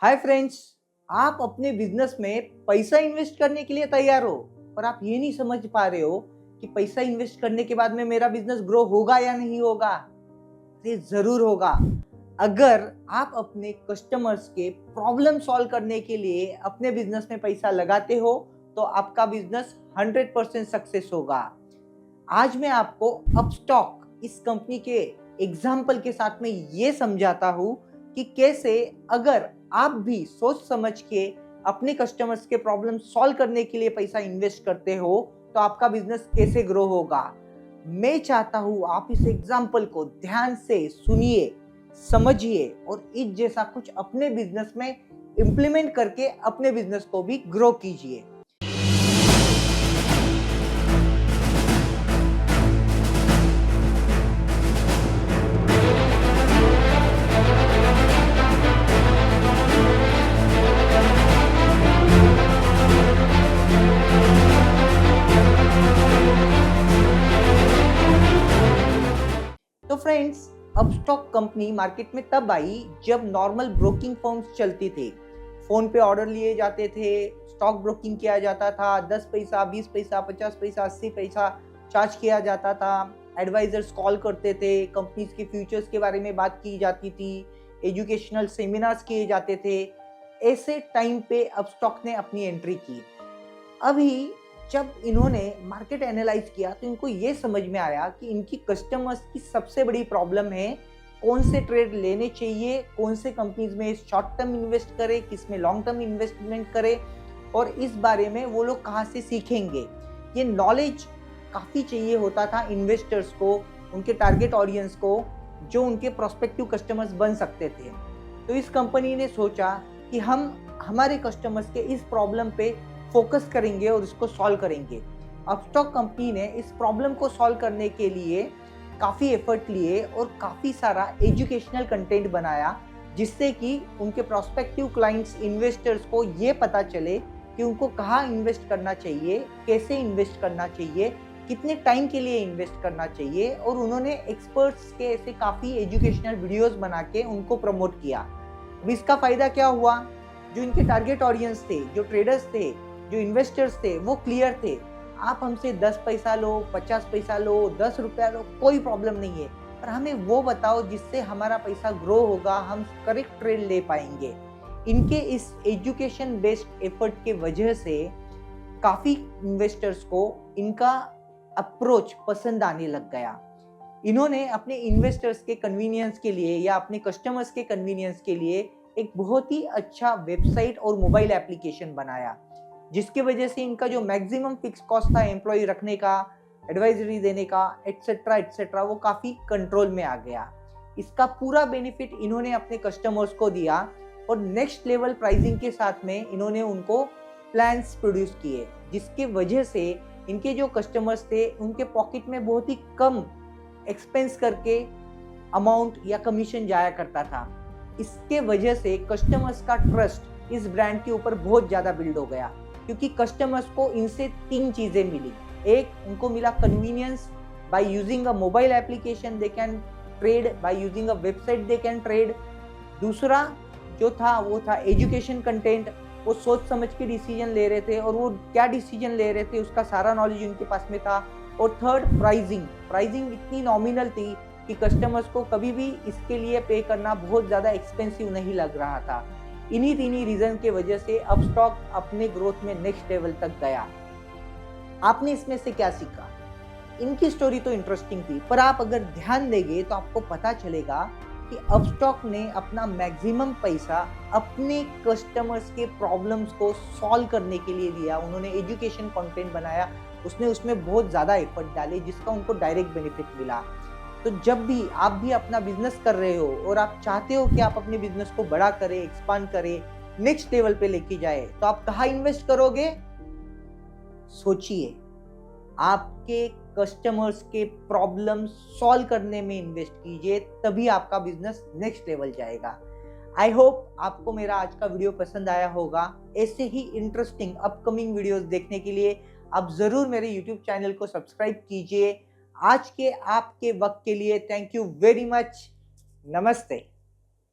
Hi friends, आप अपने business में पैसा इन्वेस्ट करने के लिए तैयार हो, पर आप ये नहीं समझ पा रहे हो कि पैसा इन्वेस्ट करने के बाद में मेरा बिजनेस ग्रो होगा या नहीं होगा। ये जरूर होगा। अगर आप अपने कस्टमर्स के प्रॉब्लम सॉल्व करने के लिए अपने बिजनेस में पैसा लगाते हो तो आपका बिजनेस 100% सक्सेस होगा। आज मैं आपको अपस्टॉक इस कंपनी के एग्जाम्पल के साथ में ये समझाता हूँ कि कैसे अगर आप भी सोच समझ के अपने कस्टमर्स के प्रॉब्लम सॉल्व करने के लिए पैसा इन्वेस्ट करते हो तो आपका बिजनेस कैसे ग्रो होगा। मैं चाहता हूँ आप इस एग्जाम्पल को ध्यान से सुनिए, समझिए और इस जैसा कुछ अपने बिजनेस में इम्प्लीमेंट करके अपने बिजनेस को भी ग्रो कीजिए। तो फ्रेंड्स, अपस्टॉक कंपनी मार्केट में तब आई जब नॉर्मल ब्रोकिंग फर्म्स चलती थी। फोन पे ऑर्डर लिए जाते थे, स्टॉक ब्रोकिंग किया जाता था, 10 पैसा, 20 पैसा, 50 पैसा, 80 पैसा चार्ज किया जाता था। एडवाइजर्स कॉल करते थे, कंपनीज के फ्यूचर्स के बारे में बात की जाती थी, एजुकेशनल सेमिनार्स किए जाते थे। ऐसे टाइम पे अपस्टॉक ने अपनी एंट्री की। अभी जब इन्होंने मार्केट एनालाइज किया तो इनको ये समझ में आया कि इनकी कस्टमर्स की सबसे बड़ी प्रॉब्लम है कौन से ट्रेड लेने चाहिए, कौन से कंपनीज में शॉर्ट टर्म इन्वेस्ट करे, किस में लॉन्ग टर्म इन्वेस्टमेंट करे और इस बारे में वो लोग कहाँ से सीखेंगे। ये नॉलेज काफ़ी चाहिए होता था इन्वेस्टर्स को, उनके टारगेट ऑडियंस को, जो उनके प्रोस्पेक्टिव कस्टमर्स बन सकते थे। तो इस कंपनी ने सोचा कि हम हमारे कस्टमर्स के इस प्रॉब्लम पे फोकस करेंगे और इसको सॉल्व करेंगे। अपस्टॉक कंपनी ने इस प्रॉब्लम को सॉल्व करने के लिए काफ़ी एफर्ट लिए और काफ़ी सारा एजुकेशनल कंटेंट बनाया, जिससे कि उनके प्रोस्पेक्टिव क्लाइंट्स, इन्वेस्टर्स को ये पता चले कि उनको कहाँ इन्वेस्ट करना चाहिए, कैसे इन्वेस्ट करना चाहिए, कितने टाइम के लिए इन्वेस्ट करना चाहिए। और उन्होंने एक्सपर्ट्स के ऐसे काफ़ी एजुकेशनल वीडियोज़ बना के उनको प्रमोट किया। अब इसका फ़ायदा क्या हुआ, जो इनके टारगेट ऑडियंस थे, जो ट्रेडर्स थे, जो इन्वेस्टर्स थे, वो क्लियर थे। आप हमसे 10 पैसा लो, 50 पैसा लो, 10 रुपया लो, कोई प्रॉब्लम नहीं है, पर हमें वो बताओ जिससे हमारा पैसा ग्रो होगा, हम करेक्ट ट्रेड ले पाएंगे। इनके इस एजुकेशन बेस्ड एफर्ट के वजह से काफ़ी इन्वेस्टर्स को इनका अप्रोच पसंद आने लग गया। इन्होंने अपने इन्वेस्टर्स के कन्वीनियंस के लिए या अपने कस्टमर्स के कन्वीनियंस के लिए एक बहुत ही अच्छा वेबसाइट और मोबाइल एप्लीकेशन बनाया, जिसकी वजह से इनका जो मैक्सिमम फिक्स कॉस्ट था एम्प्लॉय रखने का, एडवाइजरी देने का, एटसेट्रा एटसेट्रा, वो काफ़ी कंट्रोल में आ गया। इसका पूरा बेनिफिट इन्होंने अपने कस्टमर्स को दिया और नेक्स्ट लेवल प्राइसिंग के साथ में इन्होंने उनको प्लान्स प्रोड्यूस किए, जिसके वजह से इनके जो कस्टमर्स थे उनके पॉकेट में बहुत ही कम एक्सपेंस करके अमाउंट या कमीशन जाया करता था। इसके वजह से कस्टमर्स का ट्रस्ट इस ब्रांड के ऊपर बहुत ज़्यादा बिल्ड हो गया, क्योंकि कस्टमर्स को इनसे 3 चीज़ें मिली। एक, उनको मिला convenience, by using a mobile application they can trade, by using a website they can trade. दूसरा जो था वो था एजुकेशन कंटेंट, वो सोच समझ के डिसीजन ले रहे थे और वो क्या डिसीजन ले रहे थे उसका सारा नॉलेज उनके पास में था। और थर्ड, प्राइसिंग इतनी नॉमिनल थी कि कस्टमर्स को कभी भी इसके लिए पे करना बहुत ज़्यादा एक्सपेंसिव नहीं लग रहा था। इन्हीं 3 रीजन के वजह से अपस्टॉक अपने ग्रोथ में नेक्स्ट लेवल तक गया। आपने इसमें से क्या सीखा? इनकी स्टोरी तो इंटरेस्टिंग थी, पर आप अगर ध्यान देंगे तो आपको पता चलेगा कि अपस्टॉक ने अपना मैक्सिमम पैसा अपने कस्टमर्स के प्रॉब्लम्स को सॉल्व करने के लिए दिया। उन्होंने एजुकेशन कंटेंट बनाया, उसमें बहुत ज़्यादा एफर्ट डाले, जिसका उनको डायरेक्ट बेनिफिट मिला। तो जब भी आप भी अपना बिजनेस कर रहे हो और आप चाहते हो कि आप अपने बिजनेस को बड़ा करें, एक्सपांड करें, नेक्स्ट लेवल पे लेके जाए, तो आप कहाँ इन्वेस्ट करोगे? सोचिए। आपके कस्टमर्स के प्रॉब्लम सॉल्व करने में इन्वेस्ट कीजिए, तभी आपका बिजनेस नेक्स्ट लेवल जाएगा। आई होप आपको मेरा आज का वीडियो पसंद आया होगा। ऐसे ही इंटरेस्टिंग अपकमिंग वीडियोस देखने के लिए आप ज़रूर मेरे यूट्यूब चैनल को सब्सक्राइब कीजिए। आज के आपके वक्त के लिए थैंक यू वेरी मच। नमस्ते।